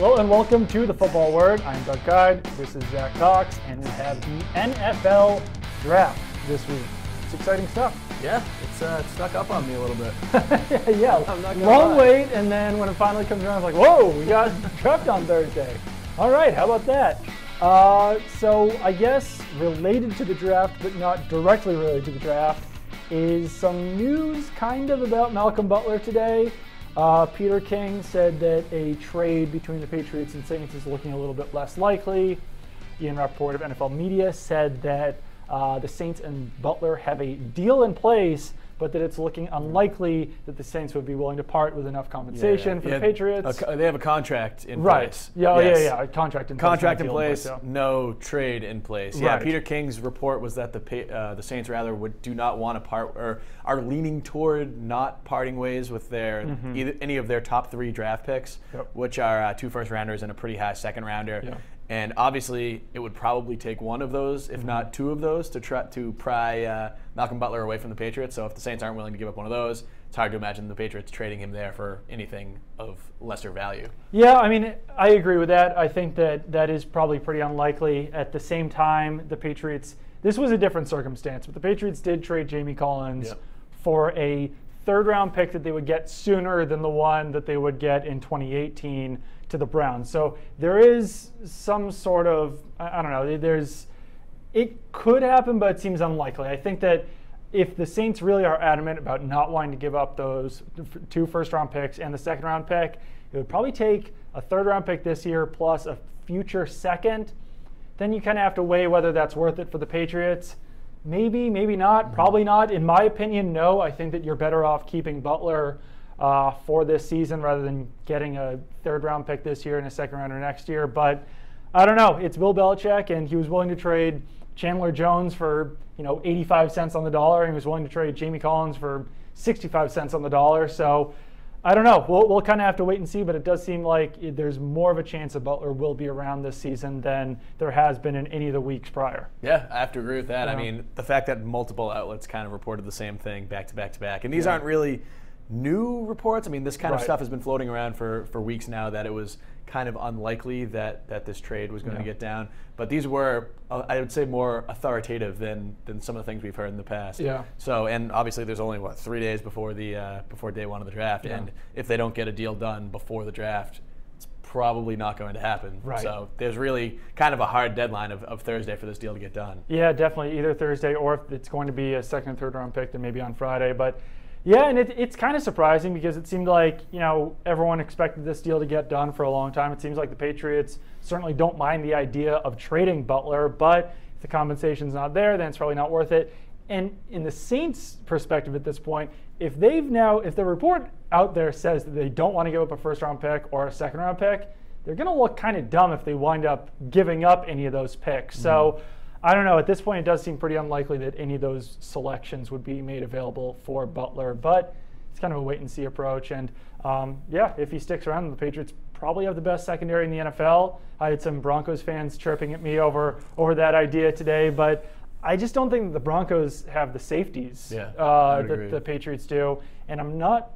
Hello and welcome to the Football Word. I'm Doug Guide. This is Zach Cox, and we have the NFL Draft this week. It's exciting stuff. Yeah, it's snuck up on me a little bit. Yeah, long wait, and then when it finally comes around, it's like, whoa, we got draft on Thursday. All right, how about that? So I guess related to the draft, but not directly related to the draft, is some news kind of about Malcolm Butler today. Peter King said that a trade between the Patriots and Saints is looking a little bit less likely. Ian Rappaport of NFL Media said that the Saints and Butler have a deal in place, but that it's looking unlikely that the Saints would be willing to part with enough compensation for the Patriots. They have a contract in Right. place. Yeah, a contract in place. Contract in place, no trade in place. Yeah, Right. Peter King's report was that the Saints do not want to part, or are leaning toward not parting ways with their any of their top 3 draft picks, which are 2 first-rounders and a pretty high second-rounder. Yeah. And obviously, it would probably take one of those, if not 2 of those, to try to pry Malcolm Butler away from the Patriots. So if the Saints aren't willing to give up one of those, it's hard to imagine the Patriots trading him there for anything of lesser value. Yeah, I mean, I agree with that. I think that is probably pretty unlikely. At the same time, the Patriots, this was a different circumstance, but the Patriots did trade Jamie Collins for a 3rd-round pick that they would get sooner than the one that they would get in 2018 to the Browns. So there is some sort of, I don't know, it could happen, but it seems unlikely. I think that if the Saints really are adamant about not wanting to give up those 2 first-round picks and the 2nd-round pick, it would probably take a 3rd-round pick this year plus a future 2nd. Then you kind of have to weigh whether that's worth it for the Patriots. Maybe, maybe not, probably not. In my opinion, no. I think that you're better off keeping Butler for this season rather than getting a 3rd-round pick this year and a 2nd-rounder next year. But I don't know. It's Bill Belichick, and he was willing to trade Chandler Jones for 85 cents on the dollar, and he was willing to trade Jamie Collins for 65 cents on the dollar. So I don't know. We'll kind of have to wait and see, but it does seem like there's more of a chance that Butler will be around this season than there has been in any of the weeks prior. Yeah, I have to agree with that. Yeah. I mean, the fact that multiple outlets kind of reported the same thing back to back to back, and these aren't really new reports. I mean, this kind of stuff has been floating around for weeks now, that it was kind of unlikely that this trade was going to get down. But these were, I would say, more authoritative than some of the things we've heard in the past. Yeah. So, and obviously there's only, 3 days before before day 1 of the draft. Yeah. And if they don't get a deal done before the draft, it's probably not going to happen. Right. So there's really kind of a hard deadline of Thursday for this deal to get done. Yeah, definitely. Either Thursday, or if it's going to be a 2nd and 3rd-round pick, then maybe on Friday. But yeah, and it's kind of surprising because it seemed like, everyone expected this deal to get done for a long time. It seems like the Patriots certainly don't mind the idea of trading Butler, but if the compensation's not there, then it's probably not worth it. And in the Saints' perspective at this point, if the report out there says that they don't want to give up a 1st-round pick or a 2nd-round pick, they're going to look kind of dumb if they wind up giving up any of those picks. So I don't know. At this point, it does seem pretty unlikely that any of those selections would be made available for Butler, but it's kind of a wait-and-see approach. And if he sticks around, the Patriots probably have the best secondary in the NFL. I had some Broncos fans chirping at me over that idea today, but I just don't think that the Broncos have the safeties that the Patriots do. And I'm not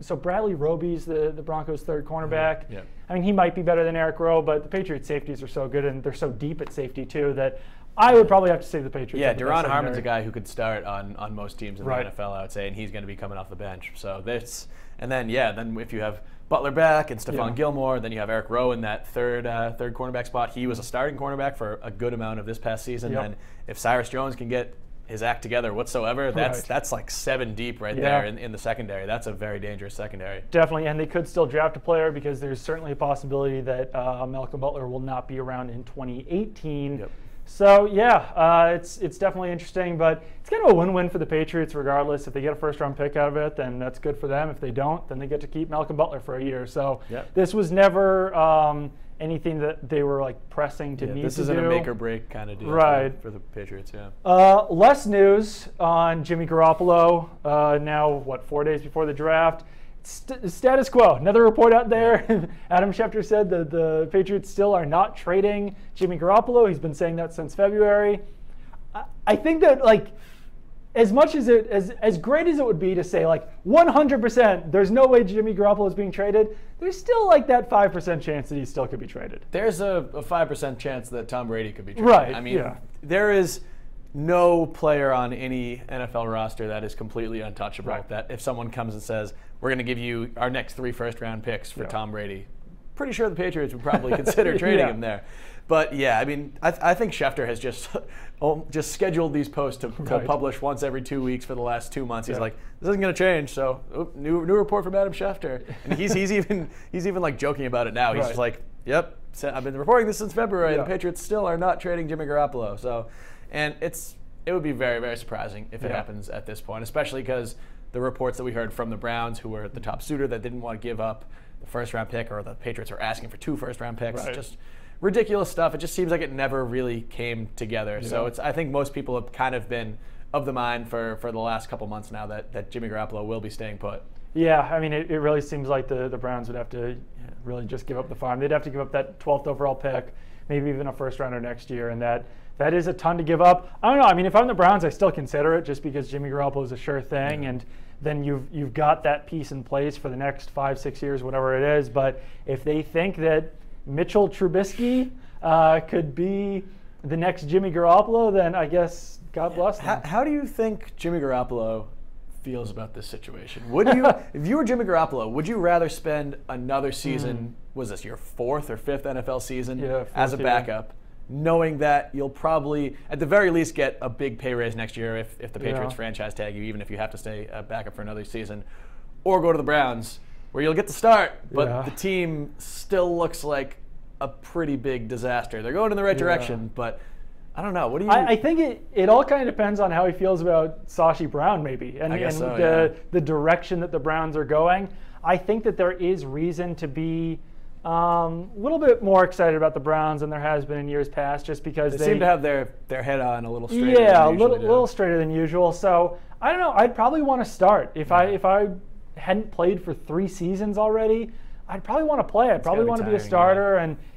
so Bradley Roby's the Broncos' 3rd cornerback. Yeah. I mean, he might be better than Eric Rowe, but the Patriots' safeties are so good, and they're so deep at safety too, that I would probably have to say the Patriots. Yeah, Duron Harmon's a guy who could start on most teams in the NFL, I would say, and he's going to be coming off the bench. So then if you have Butler back and Stephon Gilmore, then you have Eric Rowe in that third cornerback spot. He was a starting cornerback for a good amount of this past season. And if Cyrus Jones can get his act together whatsoever, that's like 7 deep there in the secondary. That's a very dangerous secondary. Definitely, and they could still draft a player because there's certainly a possibility that Malcolm Butler will not be around in 2018. Yep. So it's definitely interesting, but it's kind of a win-win for the Patriots regardless. If they get a 1st-round pick out of it, then that's good for them. If they don't, then they get to keep Malcolm Butler for a year. So this was never anything that they were pressing to need to do. This isn't a make or break kind of deal for the Patriots. Less news on Jimmy Garoppolo. Now 4 days before the draft. Status quo. Another report out there. Adam Schefter said that the Patriots still are not trading Jimmy Garoppolo. He's been saying that since February. I think that as much as as great as it would be to say like 100%, there's no way Jimmy Garoppolo is being traded, there's still like that 5% chance that he still could be traded. There's a 5% chance that Tom Brady could be traded. Right. I mean, there is no player on any NFL roster that is completely untouchable. Right. That if someone comes and says, we're going to give you our next 3 first-round picks for Tom Brady, pretty sure the Patriots would probably consider trading him there. But yeah, I mean, I think Schefter has just scheduled these posts to publish once every 2 weeks for the last 2 months. He's like, this isn't going to change. So new report from Adam Schefter, and he's even like joking about it now. He's just like, yep, I've been reporting this since February. The Patriots still are not trading Jimmy Garoppolo. So, and it would be very, very surprising if it happens at this point, especially because the reports that we heard from the Browns, who were the top suitor that didn't want to give up the first-round pick, or the Patriots are asking for 2 first-round picks. Just ridiculous stuff. It just seems like it never really came together. Yeah. So I think most people have kind of been of the mind for the last couple months now that Jimmy Garoppolo will be staying put. Yeah, I mean, it really seems like the Browns would have to really just give up the farm. They'd have to give up that 12th overall pick, maybe even a first-rounder next year, and that is a ton to give up. I don't know. I mean, if I'm the Browns, I still consider it just because Jimmy Garoppolo is a sure thing, and then you've got that piece in place for the next 5-6 years, whatever it is. But if they think that Mitchell Trubisky could be the next Jimmy Garoppolo, then I guess God bless them. How do you think Jimmy Garoppolo feels about this situation? Would you, if you were Jimmy Garoppolo, would you rather spend another season, was this your 4th or 5th NFL season as a backup, knowing that you'll probably, at the very least, get a big pay raise next year if the Patriots franchise tag you, even if you have to stay backup for another season, or go to the Browns, where you'll get the start, but the team still looks like a pretty big disaster. They're going in the right direction, but I don't know. What do you? I think it all kind of depends on how he feels about Sashi Brown, maybe, and the direction that the Browns are going. I think that there is reason to be a little bit more excited about the Browns than there has been in years past, just because they seem to have their head on a little straighter. Yeah, a little straighter than usual. So I don't know. I'd probably want to start if I hadn't played for 3 seasons already. I'd probably want to play. I'd probably want to be a starter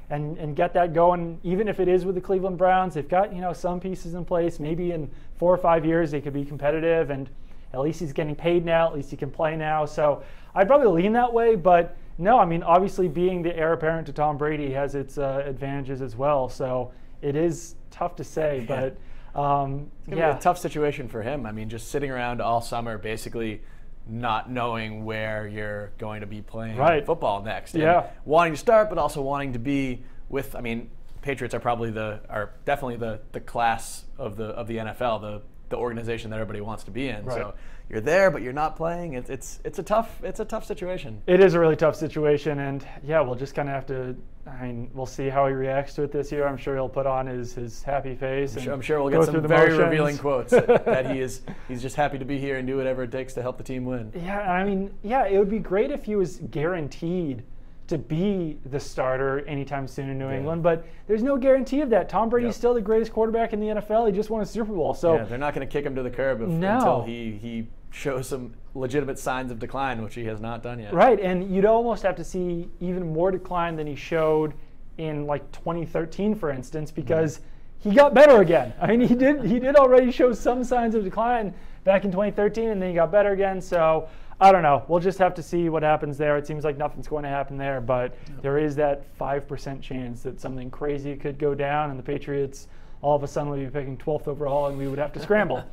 and get that going, even if it is with the Cleveland Browns. They've got some pieces in place. Maybe in 4 or 5 years they could be competitive, and at least he's getting paid now. At least he can play now. So I'd probably lean that way. But no, I mean, obviously being the heir apparent to Tom Brady has its advantages as well. So it is tough to say, but it's gonna be a tough situation for him. I mean, just sitting around all summer, basically not knowing where you're going to be playing football next. And wanting to start, but also wanting to be with. I mean, Patriots are definitely the class of the NFL, the organization that everybody wants to be in. Right. So you're there, but you're not playing. It's a tough situation. It is a really tough situation, and we'll just kind of have to. I mean, we'll see how he reacts to it this year. I'm sure he'll put on his happy face. I'm sure we'll get some very revealing quotes that he's just happy to be here and do whatever it takes to help the team win. Yeah, I mean, it would be great if he was guaranteed to be the starter anytime soon in New England, but there's no guarantee of that. Tom Brady's still the greatest quarterback in the NFL. He just won a Super Bowl. So they're not going to kick him to the curb until he shows some legitimate signs of decline, which he has not done yet. Right, and you'd almost have to see even more decline than he showed in like 2013, for instance, because he got better again. I mean, he did already show some signs of decline back in 2013, and then he got better again. So I don't know. We'll just have to see what happens there. It seems like nothing's going to happen there, but there is that 5% chance that something crazy could go down, and the Patriots all of a sudden would be picking 12th overall, and we would have to scramble.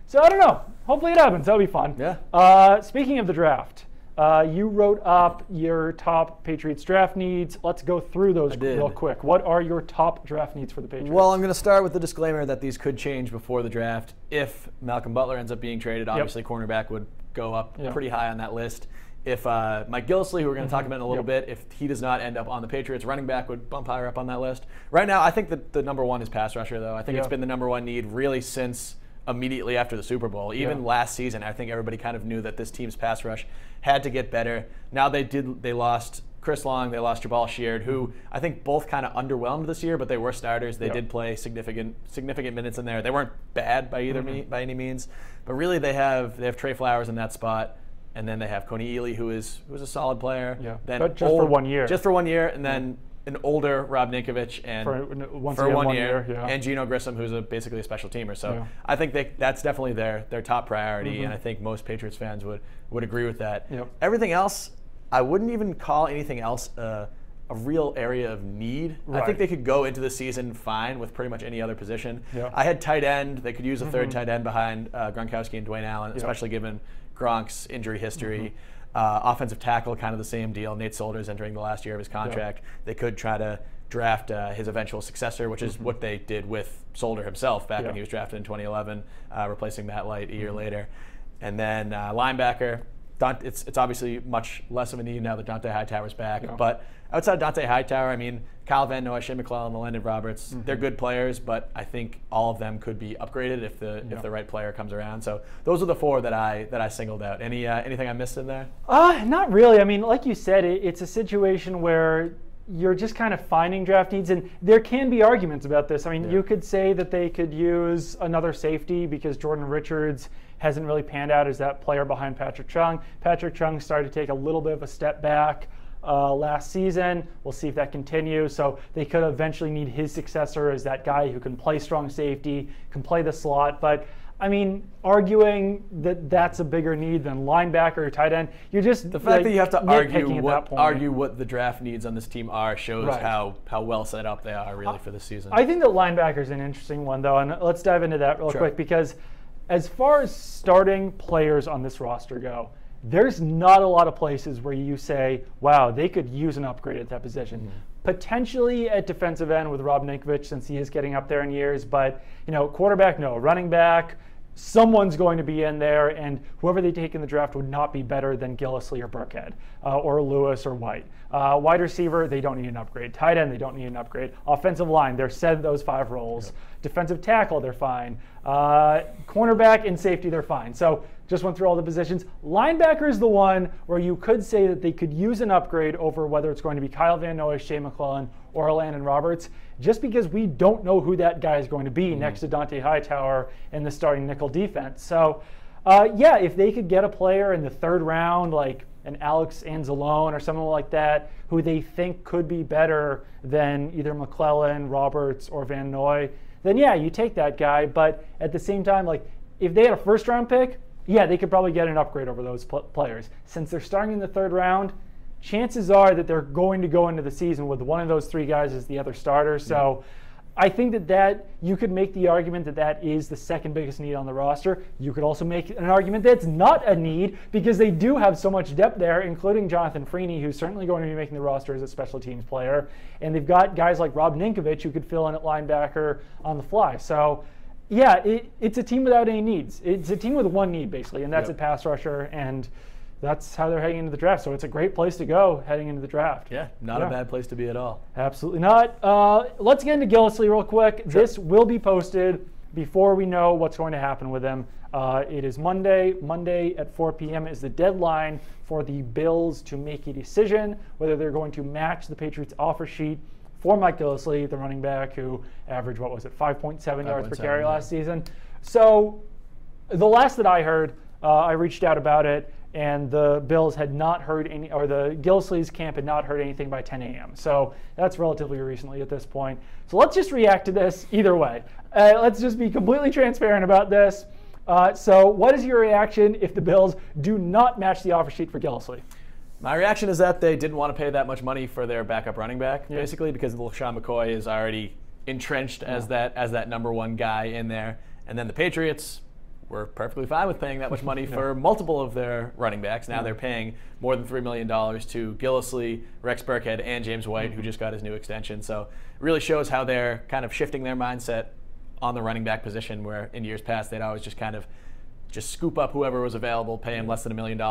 So I don't know. Hopefully it happens. That'll be fun. Yeah. Speaking of the draft, you wrote up your top Patriots draft needs. Let's go through those real quick. What are your top draft needs for the Patriots? Well, I'm going to start with the disclaimer that these could change before the draft. If Malcolm Butler ends up being traded, obviously cornerback would go up pretty high on that list. If Mike Gillislee, who we're going to talk about in a little bit, if he does not end up on the Patriots, running back would bump higher up on that list. Right now, I think that the number one is pass rusher, though. I think it's been the number one need really since immediately after the Super Bowl. Even last season, I think everybody kind of knew that this team's pass rush had to get better. Now they lost Chris Long, they lost Jabal Sheard, who I think both kind of underwhelmed this year, but they were starters. They did play significant minutes in there. They weren't bad by by any means, but really they have Trey Flowers in that spot, and then they have Coney Ealy, who is a solid player. Then but just for 1 year. Just for 1 year, and then an older Rob Ninkovich and for one year, yeah. and Geno Grissom, who's basically a special teamer. So I think that's definitely their top priority, and I think most Patriots fans would agree with that. Yep. Everything else, I wouldn't even call anything else a real area of need. Right. I think they could go into the season fine with pretty much any other position. Yeah. I had tight end. They could use a third tight end behind Gronkowski and Dwayne Allen, especially given Gronk's injury history. Offensive tackle, kind of the same deal. Nate Solder's entering the last year of his contract. They could try to draft his eventual successor, which is what they did with Solder himself back when he was drafted in 2011, replacing Matt Light a year later. And then linebacker, it's obviously much less of a need now that Dante Hightower's back. But outside of Dante Hightower, I mean, Kyle Van Noy, Shea McClellan, Landon Roberts, they're good players, but I think all of them could be upgraded if the right player comes around. So those are the four that I singled out. Anything I missed in there? Not really. I mean, like you said, it's a situation where you're just kind of finding draft needs, and there can be arguments about this. I mean, you could say that they could use another safety because Jordan Richards hasn't really panned out as that player behind Patrick Chung. Patrick Chung started to take a little bit of a step back last season. We'll see if that continues. So they could eventually need his successor as that guy who can play strong safety, can play the slot. But I mean, arguing that that's a bigger need than linebacker or tight end, you're just the fact that you have to argue what the draft needs on this team are shows how well set up they are really for the season. I think that linebacker is an interesting one though, and let's dive into that real quick because as far as starting players on this roster go, there's not a lot of places where you say, wow, they could use an upgrade at that position. Potentially at defensive end with Rob Ninkovich since he is getting up there in years, but quarterback, no. Running back, someone's going to be in there, and whoever they take in the draft would not be better than Gillislee or Burkhead or Lewis or White. Wide receiver, they don't need an upgrade. Tight end, they don't need an upgrade. Offensive line, they're set at those 5 roles. Defensive tackle, they're fine. Cornerback and safety, they're fine. So just went through all the positions. Linebacker is the one where you could say that they could use an upgrade over whether it's going to be Kyle Van Noy, Shea McClellan, or Landon Roberts, just because we don't know who that guy is going to be next to Dante Hightower in the starting nickel defense. So, if they could get a player in the 3rd round, like an Alex Anzalone or someone like that, who they think could be better than either McClellan, Roberts, or Van Noy, then you take that guy. But at the same time, like if they had a 1st round pick, they could probably get an upgrade over those players. Since they're starting in the 3rd round, chances are that they're going to go into the season with one of those 3 guys as the other starter. So I think that you could make the argument that is the 2nd biggest need on the roster. You could also make an argument that's not a need because they do have so much depth there, including Jonathan Freeney, who's certainly going to be making the roster as a special teams player. And they've got guys like Rob Ninkovich who could fill in at linebacker on the fly. So it's a team without any needs. It's a team with one need, basically, and that's a pass rusher, and that's how they're heading into the draft. So it's a great place to go heading into the draft. Not a bad place to be at all. Absolutely not. Let's get into Gillislee real quick. This will be posted before we know what's going to happen with him. It is Monday. Monday at 4 p.m. is the deadline for the Bills to make a decision whether they're going to match the Patriots offer sheet for Mike Gillislee, the running back who averaged, 5.7 yards per carry last season. So the last that I heard, I reached out about it, and the Bills had not heard any, or the Gillislee's camp had not heard anything by 10 a.m. So that's relatively recently at this point. So let's just react to this either way. Let's just be completely transparent about this. So what is your reaction if the Bills do not match the offer sheet for Gillislee? My reaction is that they didn't want to pay that much money for their backup running back, basically, because LeSean McCoy is already entrenched as that number 1 guy in there. And then the Patriots were perfectly fine with paying that much money for multiple of their running backs. Now they're paying more than $3 million to Gillislee, Rex Burkhead, and James White, who just got his new extension. So it really shows how they're kind of shifting their mindset on the running back position, where in years past they'd always just kind of scoop up whoever was available, pay him less than $1 million,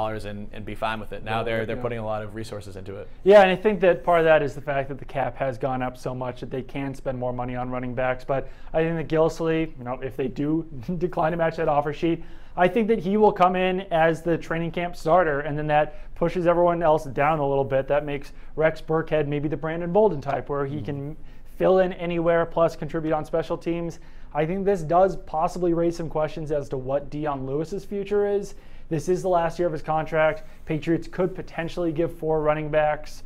and be fine with it. Now they're putting a lot of resources into it. Yeah, and I think that part of that is the fact that the cap has gone up so much that they can spend more money on running backs. But I think that Gillislee, if they do decline to match that offer sheet, I think that he will come in as the training camp starter, and then that pushes everyone else down a little bit. That makes Rex Burkhead maybe the Brandon Bolden type, where he can fill in anywhere plus contribute on special teams. I think this does possibly raise some questions as to what Dion Lewis's future is. This is the last year of his contract. Patriots could potentially give 4 running backs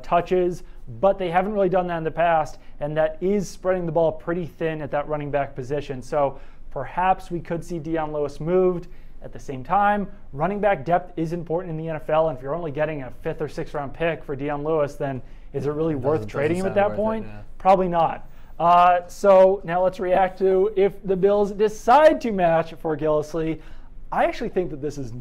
touches, but they haven't really done that in the past, and that is spreading the ball pretty thin at that running back position. So perhaps we could see Dion Lewis moved. At the same time, running back depth is important in the NFL, and if you're only getting a 5th or 6th round pick for Dion Lewis, then is it really worth trading him at that point? Probably not. So now let's react to if the Bills decide to match for Gillislee. I actually think that this is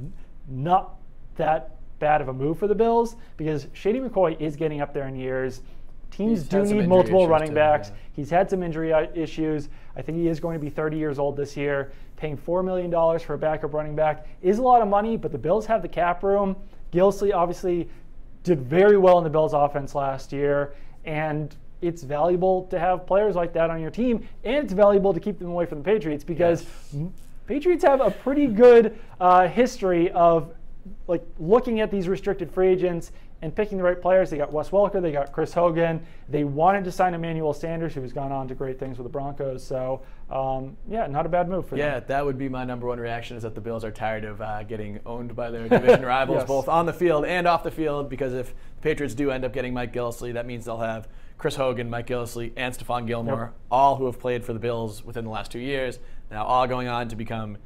not that bad of a move for the Bills because Shady McCoy is getting up there in years. Teams do need multiple running backs. Yeah. He's had some injury issues. I think he is going to be 30 years old this year. Paying $4 million for a backup running back is a lot of money, but the Bills have the cap room. Gillislee obviously did very well in the Bills' offense last year, and it's valuable to have players like that on your team, and it's valuable to keep them away from the Patriots because Patriots have a pretty good history of like looking at these restricted free agents and picking the right players. They got Wes Welker, they got Chris Hogan. They wanted to sign Emmanuel Sanders, who's gone on to great things with the Broncos. So, yeah, not a bad move for them. Yeah, that would be my number one reaction, is that the Bills are tired of getting owned by their division rivals, both on the field and off the field, because if the Patriots do end up getting Mike Gillislee, that means they'll have Chris Hogan, Mike Gillislee, and Stephon Gilmore, all who have played for the Bills within the last 2 years, now all going on to become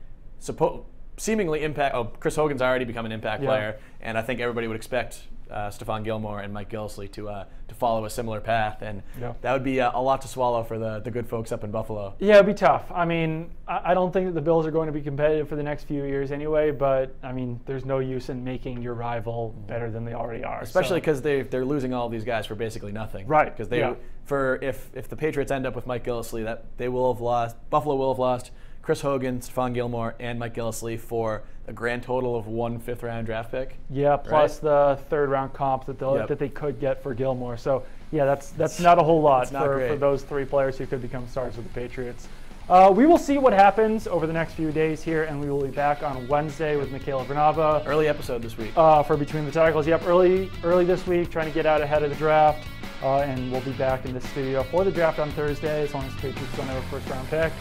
seemingly impact. Oh, Chris Hogan's already become an impact player, and I think everybody would expect Stephon Gilmore and Mike Gillislee to follow a similar path, and that would be a lot to swallow for the good folks up in Buffalo. Yeah, it'd be tough. I mean, I don't think that the Bills are going to be competitive for the next few years anyway, but I mean, there's no use in making your rival better than they already are. Especially because they're losing all of these guys for basically nothing. Right. Because if the Patriots end up with Mike Gillislee, Buffalo will have lost Chris Hogan, Stephon Gilmore, and Mike Gillislee for a grand total of 1 5th-round draft pick. Yeah, plus the 3rd-round comp that they could get for Gilmore. So, yeah, that's not a whole lot for those 3 players who could become stars with the Patriots. We will see what happens over the next few days here, and we will be back on Wednesday with Michaela Vernava. Early episode this week. For Between the Tackles. Yep, early this week, trying to get out ahead of the draft. And we'll be back in the studio for the draft on Thursday, as long as the Patriots don't have a 1st-round pick.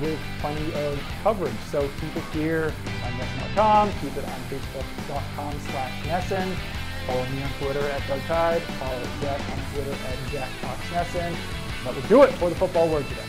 With plenty of coverage. So keep it here on NESN.com. Keep it on Facebook.com/Nesson. Follow me on Twitter at Doug Tide. Follow Jack on Twitter at JackTalksNesson. That will do it for the Football Word today.